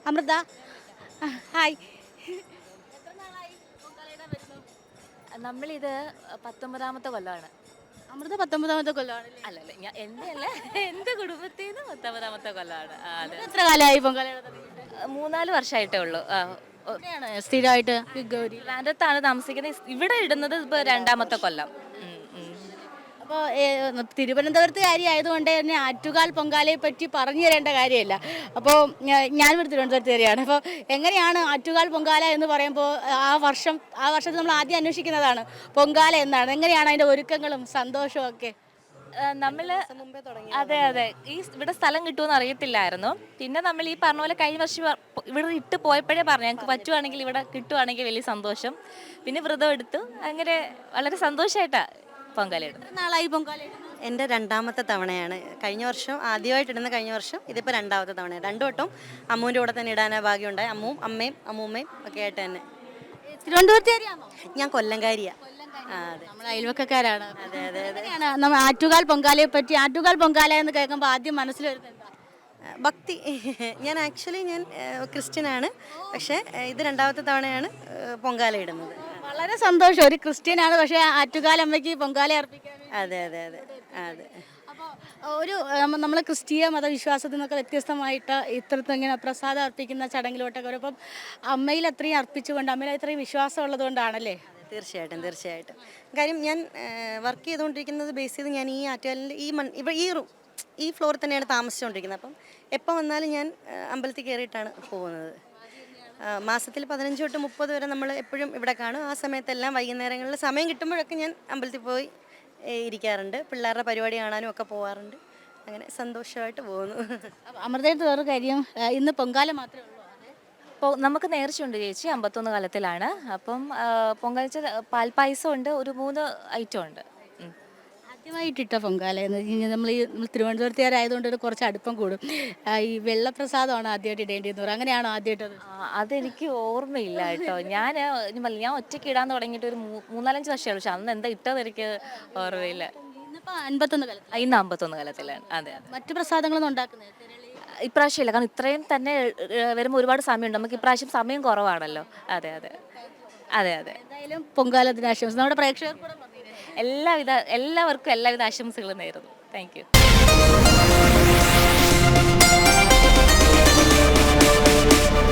Amrita. Hi. നമ്മളിത് 19ാമത്തെ കൊല്ലമാണ്. അമൃത 19ാമത്തെ കൊല്ലമാണ്. അല്ലല്ല, ഞാൻ എൻ്റെ അല്ല, എൻ്റെ കുടുംബത്തിൽ നിന്ന് 19ാമത്തെ കൊല്ലമാണ്. അതെ, എത്ര കാലമായി പൊങ്കാലയുടെ? 3-4 വർഷമായിട്ടേ ഉള്ളൂ. എവിടെയാണ് സ്ഥിരമായിട്ട് ഗൗരി? ട്രിവാൻഡ്രത്താണ് താമസിക്കുന്നത്. ഇവിടെ ഇടുന്നത് ഇപ്പോൾ 2ാമത്തെ കൊല്ലം. ഉം, ഉം. അപ്പോൾ തിരുവനന്തപുരത്തുകാരി ആയതുകൊണ്ട് തന്നെ ആറ്റുകാൽ പൊങ്കാലയെ പറ്റി പറഞ്ഞു തരേണ്ട കാര്യമില്ല. അപ്പോൾ ഞാനിവിടെ തിരുവനന്തപുരത്തുകാരിയാണ്. അപ്പോൾ എങ്ങനെയാണ് ആറ്റുകാൽ പൊങ്കാല എന്ന് പറയുമ്പോൾ ആ വർഷത്തിൽ നമ്മൾ ആദ്യം അന്വേഷിക്കുന്നതാണ് പൊങ്കാല എന്നാണ്. എങ്ങനെയാണ് അതിൻ്റെ ഒരുക്കങ്ങളും സന്തോഷവും ഒക്കെ? നമ്മൾ അതെ അതെ, ഇവിടെ സ്ഥലം കിട്ടുമെന്ന് അറിയത്തില്ലായിരുന്നു. പിന്നെ നമ്മൾ ഈ പറഞ്ഞ പോലെ കഴിഞ്ഞ വർഷം ഇവിടെ ഇട്ട് പോയപ്പോഴേ പറഞ്ഞു ഞങ്ങൾക്ക് പറ്റുവാണെങ്കിൽ ഇവിടെ കിട്ടുവാണെങ്കിൽ വലിയ സന്തോഷം. പിന്നെ വ്രതം എടുത്തു, അങ്ങനെ വളരെ സന്തോഷമായിട്ടാണ് പൊങ്കാല ഇടുന്നത്. നാളായി പൊങ്കാല ഇടുന്നത്? എൻ്റെ 2ാമത്തെ തവണയാണ്. കഴിഞ്ഞ വർഷം ആദ്യമായിട്ട് ഇടുന്ന കഴിഞ്ഞ വർഷം, ഇതിപ്പോൾ 2ാമത്തെ തവണയാണ്. 2 വട്ടം അമ്മൂൻ്റെ കൂടെ തന്നെ ഇടാൻ ഭാഗ്യമുണ്ടായി. അമ്മയും അമ്മയും അമ്മൂമ്മയും ഒക്കെ ആയിട്ട് തന്നെ. തിരുവനന്തപുരത്തുകാരിയാണോ? ഞാൻ കൊല്ലംകാരിയാണ്. അതെ, നമ്മൾ അയൽവക്കക്കാരാണ്. അതെ, അതെ, അതെ. എങ്ങനെയാണ് നമ്മൾ ആറ്റുകാൽ പൊങ്കാലയെ പറ്റി? ആറ്റുകാൽ പൊങ്കാല എന്ന് കേൾക്കുമ്പോൾ ആദ്യം മനസ്സിൽ വരുന്നത് എന്താ? ഭക്തി. ഞാൻ ക്രിസ്ത്യനാണ്. പക്ഷേ ഇത് 2ാമത്തെ തവണയാണ് പൊങ്കാല ഇടുന്നത്. വളരെ സന്തോഷം. ഒരു ക്രിസ്ത്യനാണ്, പക്ഷേ ആറ്റുകാൽ അമ്മയ്ക്ക് പൊങ്കാല അർപ്പിക്കാൻ. അതെ, അതെ, അതെ, അതെ. അപ്പോൾ ഒരു നമ്മൾ ക്രിസ്തീയ മതവിശ്വാസത്തിൽ നിന്നൊക്കെ വ്യത്യസ്തമായിട്ട് ഇത്തരത്തിൽ ഇങ്ങനെ പ്രസാദം അർപ്പിക്കുന്ന ചടങ്ങിലോട്ടൊക്കെ വരുമ്പം അമ്മയിൽ അത്രയും അർപ്പിച്ചുകൊണ്ട്, അമ്മയിൽ അത്രയും വിശ്വാസം ഉള്ളത് കൊണ്ടാണല്ലേ? തീർച്ചയായിട്ടും, തീർച്ചയായിട്ടും. കാര്യം ഞാൻ വർക്ക് ചെയ്തുകൊണ്ടിരിക്കുന്നത് ബേസ് ചെയ്ത് ഞാൻ ഈ ആറ്റുകാലിൻ്റെ ഈ ഫ്ലോറിൽ തന്നെയാണ് താമസിച്ചുകൊണ്ടിരിക്കുന്നത്. അപ്പം എപ്പോൾ വന്നാലും ഞാൻ അമ്പലത്തിൽ കയറിയിട്ടാണ് പോകുന്നത്. മാസത്തിൽ 15 തൊട്ട് 30 വരെ നമ്മൾ എപ്പോഴും ഇവിടെ കാണും. ആ സമയത്തെല്ലാം വൈകുന്നേരങ്ങളിൽ സമയം കിട്ടുമ്പോഴൊക്കെ ഞാൻ അമ്പലത്തിൽ പോയി ഇരിക്കാറുണ്ട്. പിള്ളേരുടെ പരിപാടി കാണാനും ഒക്കെ പോകാറുണ്ട്. അങ്ങനെ സന്തോഷമായിട്ട് പോകുന്നു. അമൃതയുടെ വേറൊരു കാര്യം, ഇന്ന് പൊങ്കാല മാത്രമേ ഉള്ളൂ. അപ്പോൾ നമുക്ക് നേർച്ചയുണ്ട് ചേച്ചി, 51 കാലത്തിലാണ്. അപ്പം പൊങ്കാല പാൽപ്പായസം ഉണ്ട്, ഒരു 3 ഐറ്റം ഉണ്ട്. ആദ്യമായിട്ടിട്ട പൊങ്കാല എന്ന് വെച്ച് കഴിഞ്ഞാൽ നമ്മൾ തിരുവനന്തപുരത്തുകാരായതുകൊണ്ട് ഒരു കുറച്ച് അടുപ്പം കൂടും. ഈ വെള്ളപ്രസാദമാണ് ആദ്യമായിട്ട് ഇടേണ്ടതെന്ന് പറയും. അങ്ങനെയാണോ ആദ്യമായിട്ടത്? അതെനിക്ക് ഓർമ്മയില്ല കേട്ടോ. ഞാൻ ഒറ്റയ്ക്ക് ഇടാൻ തുടങ്ങിയിട്ട് ഒരു 3-4 വർഷമാണ്. പക്ഷെ അന്ന് എന്താ ഇട്ടത് എനിക്ക് ഓർമ്മയില്ല. ഇന്നിപ്പോൾ 51 കാലത്ത്. ഇന്ന് 51 കാലത്തിലാണ്. അതെ, അതെ. മറ്റു പ്രസാദങ്ങളൊന്നും ഉണ്ടാക്കുന്നത് ഇപ്രാവശ്യം ഇല്ല, കാരണം ഇത്രയും തന്നെ വരുമ്പോൾ ഒരുപാട് സമയമുണ്ട്. നമുക്ക് ഇപ്രാവശ്യം സമയം കുറവാണല്ലോ. അതെ, അതെ, അതെ, അതെ. എന്തായാലും പൊങ്കാല ദിനാശംസ നമ്മുടെ പ്രേക്ഷകർ കൂടെ എല്ലാവർക്കും എല്ലാവിധ ആശംസകളും നേരുന്നു. Thank you.